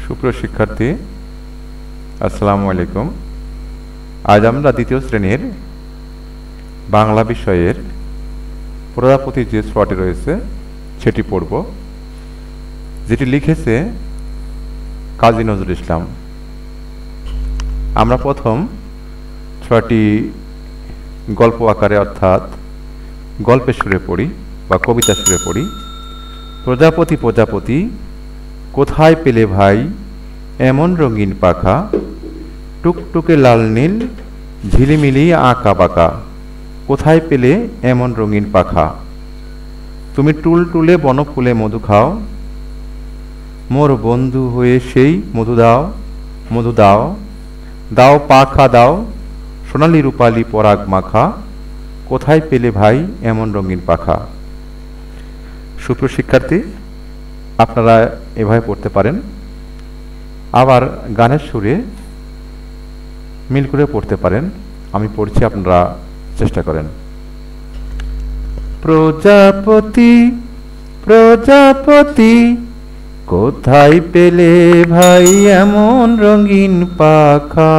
সুপ্রিয় শিক্ষার্থী, আসসালামু আলাইকুম। আজ আমরা দ্বিতীয় শ্রেণীর বাংলা বিষয়ের প্রজাপতি যে ছোঁয়াটি রয়েছে সেটি পড়ব, যেটি লিখেছে কাজী নজরুল ইসলাম। আমরা প্রথম ছোঁয়াটি গল্প আকারে অর্থাৎ গল্পের সুরে পড়ি বা কবিতার সুরে পড়ি। প্রজাপতি প্রজাপতি কোথায় পেলে ভাই এমন রঙিন পাখা, টুকটুকে লাল নীল ঝিলিমিলি আঁকা বাঁকা, কোথায় পেলে এমন রঙিন পাখা। তুমি টুল টুলে বনফুলে মধু খাও, মোর বন্ধু হয়ে সেই মধু দাও, মধু দাও, দাও পাখা দাও সোনালি রূপালি পরাগ মাখা, কোথায় পেলে ভাই এমন রঙিন পাখা। সুপ্রিয় শিক্ষার্থী, আপনারা এভাবে পড়তে পারেন, আবার গানের সুরে মিল করে পড়তে পারেন। আমি পড়ছি, আপনারা চেষ্টা করেন। প্রজাপতি প্রজাপতি কোথায় পেলে ভাই এমন রঙিন পাখা,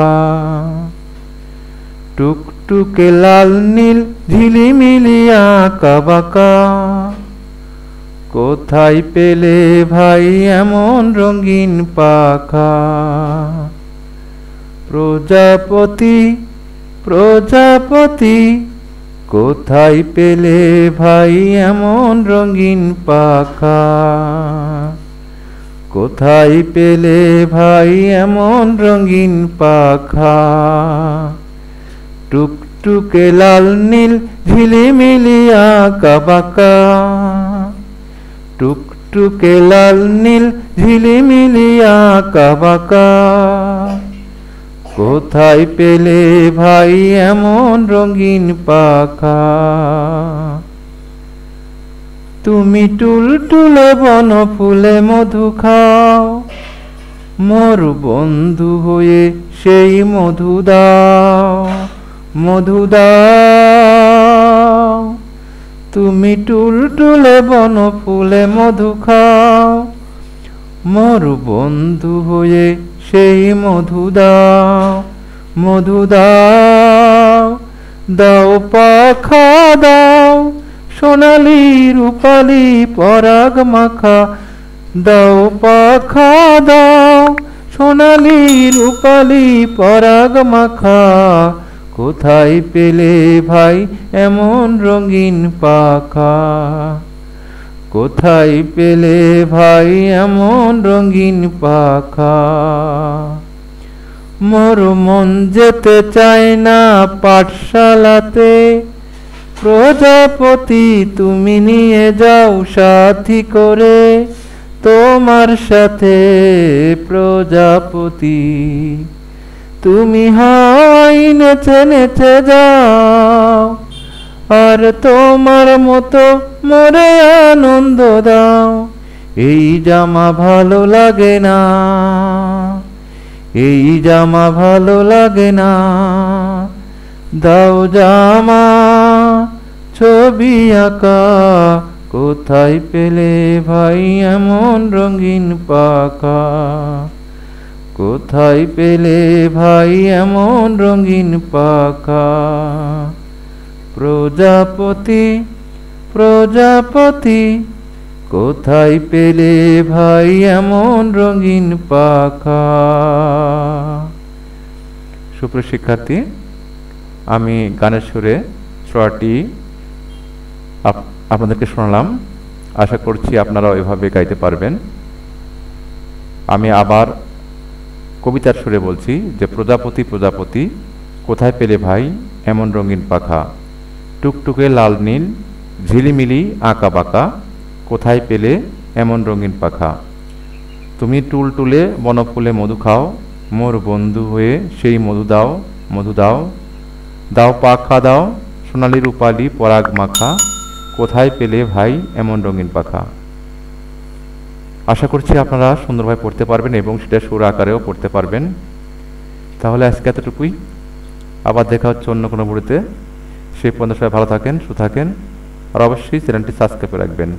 টুকটুকে লাল নীল ঝিলিমিলি আঁকা বাঁকা, কোথায় পেলে ভাই এমন রঙিন পাখা। প্রজাপতি প্রজাপতি কোথায় পেলে ভাই এমন রঙিন পাখা, কোথায় পেলে ভাই এমন রঙিন পাখা, টুকটুকে লাল নীল ঝিলিমিলি আঁকা বাঁকা, টুকটুকে লাল নীল ঝিলিমিলি আঁকা বাঁকা, কোথায় পেলে ভাই এমন রঙিন পাখা। তুমি টুল টুলে বন ফুলে মধু খাও, মোর বন্ধু হয়ে সেই মধু দাও, মধু দাও। তুমি টুল টুলে বন ফুলে মধু খাও, মোর বন্ধু হয়ে সেই মধু দাও, মধু দাও, দাও পাখা দাও সোনালি রূপালি পরাগ মাখা, দাও পাখা দাও সোনালি রূপালি পরাগ মাখা, কোথায় পেলে ভাই এমন রঙিন পাখা, কোথায় পেলে ভাই এমন রঙিন পাখা। মোর মন যেতে চায় না পাঠশালাতে, প্রজাপতি তুমি নিয়ে যাও সাথী করে, তোমার সাথে প্রজাপতি তুমি হাই নেচে নেচে যাও, আর তোমার মতো মোরে আনন্দ দাও। এই জামা ভালো লাগে না, এই জামা ভালো লাগে না, দাও জামা ছবি আঁকা, কোথায় পেলে ভাই এমন রঙিন পাখা, কোথায় পেলে ভাই এমন রঙিন পাখা। প্রজাপতি প্রজাপতি কোথায় পেলে ভাই এমন রঙিন পাখা। সুপ্রিয় শিক্ষার্থী, আমি গানের সুরে ছোঁয়াটি আপনাদেরকে শোনালাম। আশা করছি আপনারাও এভাবে গাইতে পারবেন। আমি আবার কবিতার সুরে বলছি যে প্রজাপতি প্রজাপতি কোথায় পেলে ভাই এমন রঙিন পাখা, টুকটুকে লাল নীল ঝিলিমিলি আঁকা বাঁকা, কোথায় পেলে এমন রঙিন পাখা। তুমি টুল টুলে বনফুলে মধু খাও, মোর বন্ধু হয়ে সেই মধু দাও, মধু দাও, দাও পাখা দাও সোনালি রূপালি পরাগ মাখা, কোথায় পেলে ভাই এমন রঙিন পাখা। আশা করছি আপনারা সুন্দরভাবে পড়তে পারবেন এবং সেটা সুর আকারেও পড়তে পারবেন। তাহলে আজকে এতটুকুই, আবার দেখা হচ্ছে অন্য কোনো ভিডিওতে। সেই পর্যন্ত সবাই ভালো থাকেন, সুস্থ থাকেন, আর অবশ্যই চ্যানেলটি সাবস্ক্রাইব করে রাখবেন।